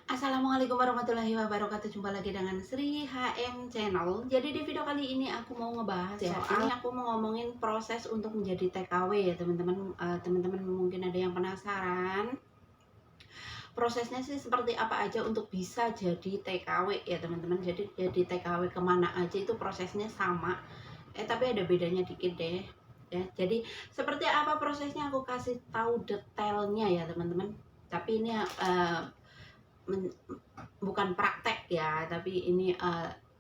Assalamualaikum warahmatullahi wabarakatuh. Jumpa lagi dengan Sri HM Channel. Jadi di video kali ini aku mau ngebahas ya. Ini aku mau ngomongin proses untuk menjadi TKW ya teman-teman. Teman-teman mungkin ada yang penasaran. Prosesnya sih seperti apa aja untuk bisa jadi TKW ya teman-teman. Jadi TKW kemana aja itu prosesnya sama. Tapi ada bedanya dikit deh. Ya, jadi seperti apa prosesnya aku kasih tahu detailnya ya teman-teman. Tapi ini bukan praktek ya, tapi ini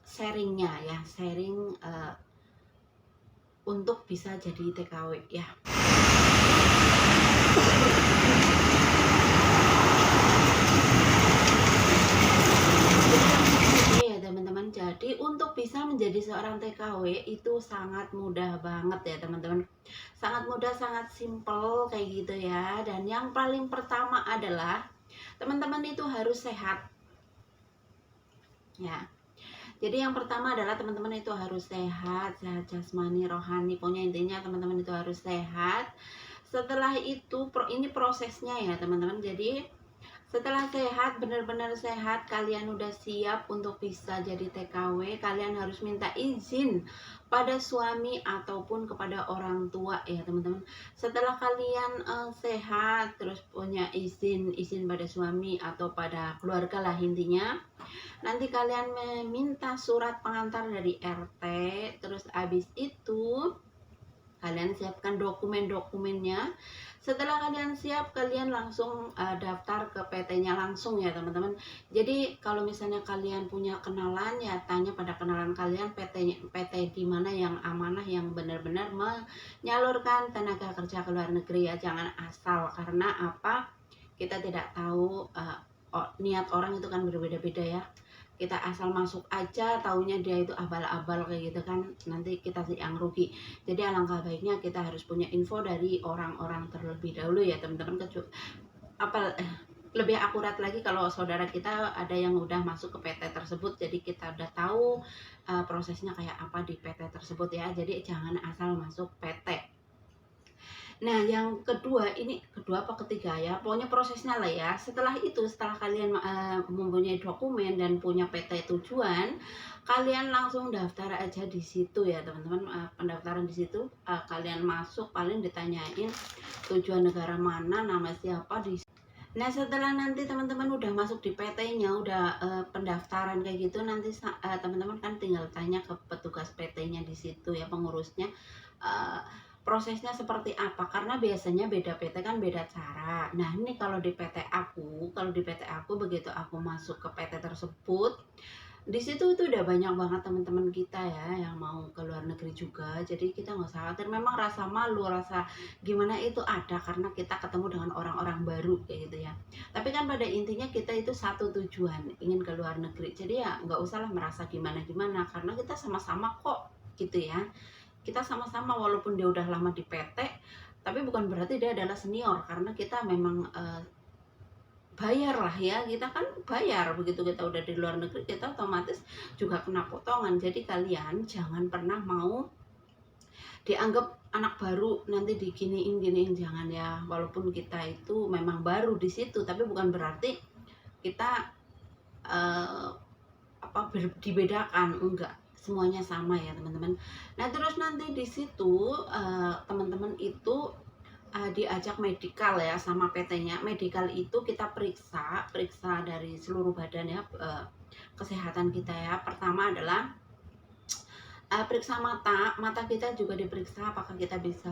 sharingnya ya, sharing untuk bisa jadi TKW ya. Oke ya teman-teman, jadi untuk bisa menjadi seorang TKW itu sangat mudah banget ya teman-teman. Sangat mudah, sangat simple kayak gitu ya. Dan yang paling pertama adalah teman-teman itu harus sehat ya. Jadi yang pertama adalah teman-teman itu harus sehat, sehat jasmani, rohani. Pokoknya intinya teman-teman itu harus sehat. Setelah itu ini prosesnya ya teman-teman. Jadi setelah sehat, benar-benar sehat, kalian udah siap untuk bisa jadi TKW, kalian harus minta izin pada suami ataupun kepada orang tua ya teman-teman. Setelah kalian sehat, terus punya izin pada suami atau pada keluarga lah intinya, nanti kalian meminta surat pengantar dari RT. Terus habis itu kalian siapkan dokumen-dokumennya. Setelah kalian siap, kalian langsung daftar ke PT-nya langsung ya teman-teman. Jadi kalau misalnya kalian punya kenalan ya tanya pada kenalan kalian PT di mana yang amanah, yang benar-benar menyalurkan tenaga kerja ke luar negeri ya. Jangan asal, karena apa? Kita tidak tahu niat orang itu kan berbeda-beda ya. Kita asal masuk aja taunya dia itu abal-abal kayak gitu kan, nanti kita sih yang rugi. Jadi alangkah baiknya kita harus punya info dari orang-orang terlebih dahulu ya teman-teman. Lebih akurat lagi kalau saudara kita ada yang udah masuk ke PT tersebut, jadi kita udah tahu prosesnya kayak apa di PT tersebut ya. Jadi jangan asal masuk PT. Nah, yang kedua, ini kedua apa ketiga ya, pokoknya prosesnya lah ya. Setelah itu, setelah kalian mempunyai dokumen dan punya PT tujuan, kalian langsung daftar aja di situ ya teman-teman. Pendaftaran di situ, kalian masuk, paling ditanyain tujuan negara mana, nama siapa di. Nah, setelah nanti teman-teman udah masuk di PT-nya, udah pendaftaran kayak gitu, nanti teman-teman kan tinggal tanya ke petugas PT-nya di situ ya, pengurusnya. Uh, Prosesnya seperti apa, karena biasanya beda PT kan beda cara. Nah ini kalau di PT aku begitu aku masuk ke PT tersebut, di situ itu udah banyak banget teman-teman kita ya yang mau ke luar negeri juga. Jadi kita nggak usah khawatir, memang rasa malu, rasa gimana itu ada karena kita ketemu dengan orang-orang baru kayak gitu ya. Tapi kan pada intinya kita itu satu tujuan, ingin ke luar negeri. Jadi ya nggak usahlah merasa gimana-gimana, karena kita sama-sama kok gitu ya. Kita sama-sama, walaupun dia udah lama di PT, tapi bukan berarti dia adalah senior, karena kita memang bayar lah ya, kita kan bayar. Begitu kita udah di luar negeri, kita otomatis juga kena potongan. Jadi kalian jangan pernah mau dianggap anak baru nanti diginiin, jangan ya. Walaupun kita itu memang baru di situ, tapi bukan berarti kita dibedakan, enggak, semuanya sama ya teman-teman. Nah terus nanti di situ teman-teman itu diajak medikal ya sama PT-nya. Medikal itu kita periksa dari seluruh badan ya, kesehatan kita ya. Pertama adalah periksa mata kita juga diperiksa, apakah kita bisa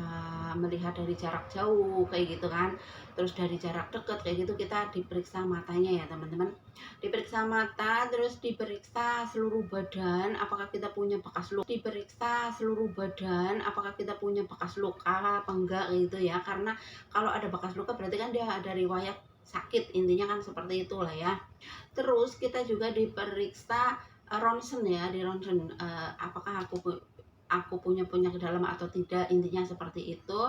melihat dari jarak jauh kayak gitu kan. Terus dari jarak dekat kayak gitu kita diperiksa matanya ya teman-teman. Diperiksa mata, terus diperiksa seluruh badan, apakah kita punya bekas luka. Diperiksa seluruh badan, apakah kita punya bekas luka apa enggak gitu ya. Karena kalau ada bekas luka berarti kan dia ada riwayat sakit, intinya kan seperti itulah ya. Terus kita juga diperiksa ronsen ya, di ronsen apakah aku punya penyakit dalam atau tidak, intinya seperti itu.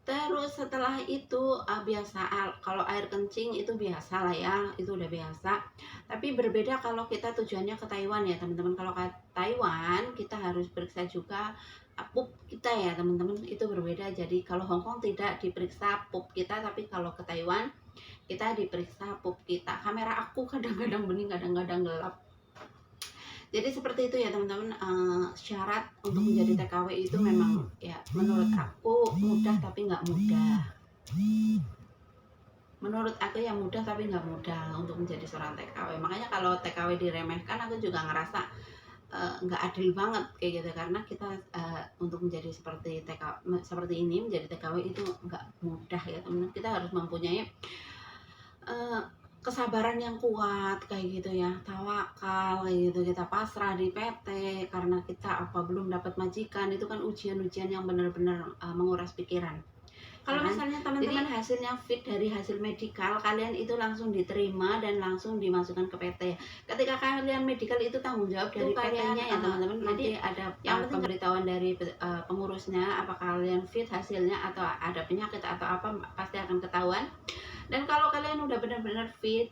Terus setelah itu biasa kalau air kencing itu biasa lah ya, itu udah biasa. Tapi berbeda kalau kita tujuannya ke Taiwan ya teman-teman. Kalau ke Taiwan kita harus periksa juga pup kita ya teman-teman itu berbeda. Jadi kalau Hong Kong tidak diperiksa pup kita, tapi kalau ke Taiwan kita diperiksa pup kita. Kamera aku kadang-kadang bening, kadang-kadang gelap. Jadi seperti itu ya teman-teman. Syarat untuk menjadi TKW itu memang ya menurut aku mudah tapi nggak mudah. Menurut aku ya mudah tapi nggak mudah untuk menjadi seorang TKW. Makanya kalau TKW diremehkan aku juga ngerasa nggak adil banget kayak gitu, karena kita untuk menjadi seperti seperti ini, menjadi TKW itu nggak mudah ya teman-teman. Kita harus mempunyai kesabaran yang kuat kayak gitu ya, tawakal kayak gitu, kita pasrah di PT karena kita belum dapat majikan. Itu kan ujian-ujian yang benar-benar menguras pikiran. Kalau misalnya teman-teman hasilnya fit dari hasil medikal, kalian itu langsung diterima dan langsung dimasukkan ke PT. Ketika kalian medikal itu tanggung jawab dari PT-nya ya teman-teman. Nanti ada yang pemberitahuan dari pengurusnya apakah kalian fit hasilnya atau ada penyakit atau apa, pasti akan ketahuan. Dan kalau kalian udah benar-benar fit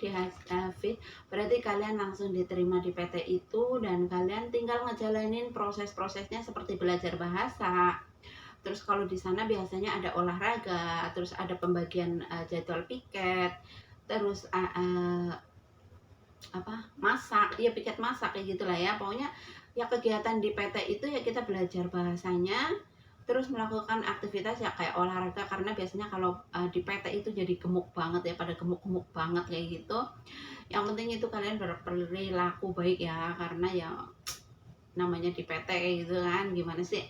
fit, berarti kalian langsung diterima di PT itu dan kalian tinggal ngejalanin proses-prosesnya seperti belajar bahasa. Terus kalau di sana biasanya ada olahraga, terus ada pembagian jadwal piket, terus masak, ya piket masak kayak gitulah ya. Pokoknya ya kegiatan di PT itu ya kita belajar bahasanya, terus melakukan aktivitas ya kayak olahraga, karena biasanya kalau di PT itu jadi gemuk banget ya, pada gemuk-gemuk banget kayak gitu. Yang penting itu kalian berperilaku baik ya, karena ya namanya di PT kayak gitu kan, gimana sih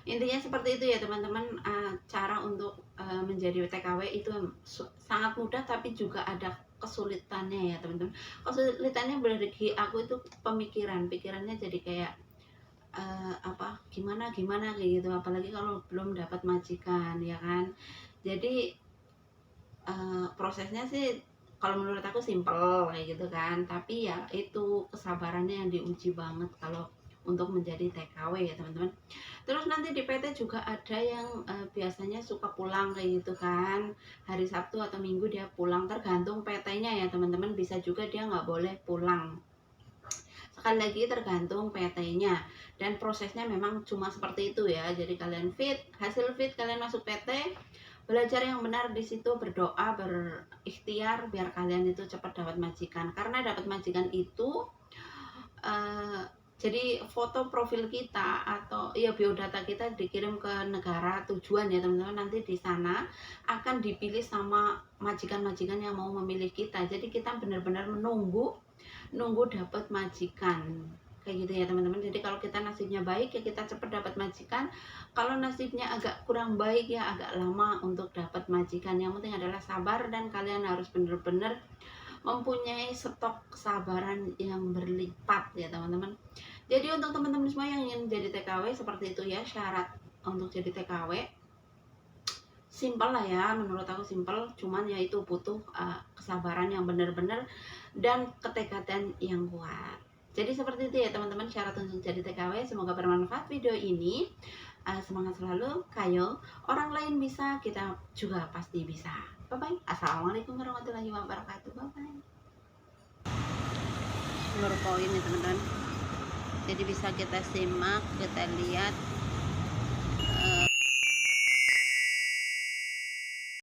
intinya seperti itu ya teman-teman. Cara untuk menjadi TKW itu sangat mudah tapi juga ada kesulitannya ya teman-teman. Kesulitannya bagi aku itu pikirannya jadi kayak gimana kayak gitu, apalagi kalau belum dapat majikan ya kan. Jadi prosesnya sih kalau menurut aku simple kayak gitu kan, tapi ya itu kesabarannya yang diuji banget kalau untuk menjadi TKW ya teman-teman. Terus nanti di PT juga ada yang biasanya suka pulang kayak gitu kan, hari Sabtu atau Minggu dia pulang, tergantung PT-nya ya teman-teman. Bisa juga dia nggak boleh pulang, sekali lagi tergantung PT-nya. Dan prosesnya memang cuma seperti itu ya. Jadi kalian fit, hasil fit kalian masuk PT, belajar yang benar di situ, berdoa, berikhtiar biar kalian itu cepat dapat majikan. Karena dapat majikan itu jadi foto profil kita atau ya biodata kita dikirim ke negara tujuan ya teman-teman. Nanti di sana akan dipilih sama majikan-majikan yang mau memilih kita. Jadi kita benar-benar menunggu dapat majikan kayak gitu ya teman-teman. Jadi kalau kita nasibnya baik ya kita cepat dapat majikan. Kalau nasibnya agak kurang baik ya agak lama untuk dapat majikan. Yang penting adalah sabar dan kalian harus benar-benar mempunyai stok kesabaran yang berlipat ya teman-teman. Jadi untuk teman-teman semua yang ingin jadi TKW seperti itu ya, syarat untuk jadi TKW simpel lah ya, menurut aku simpel, cuman ya itu butuh kesabaran yang benar-benar dan ketekatan yang kuat. Jadi seperti itu ya teman-teman syarat untuk jadi TKW. Semoga bermanfaat video ini. Semangat selalu, kayo. Orang lain bisa, kita juga pasti bisa. Bye-bye. Assalamualaikum warahmatullahi wabarakatuh. Bye-bye. Nur poin ya teman-teman. Jadi bisa kita simak, kita lihat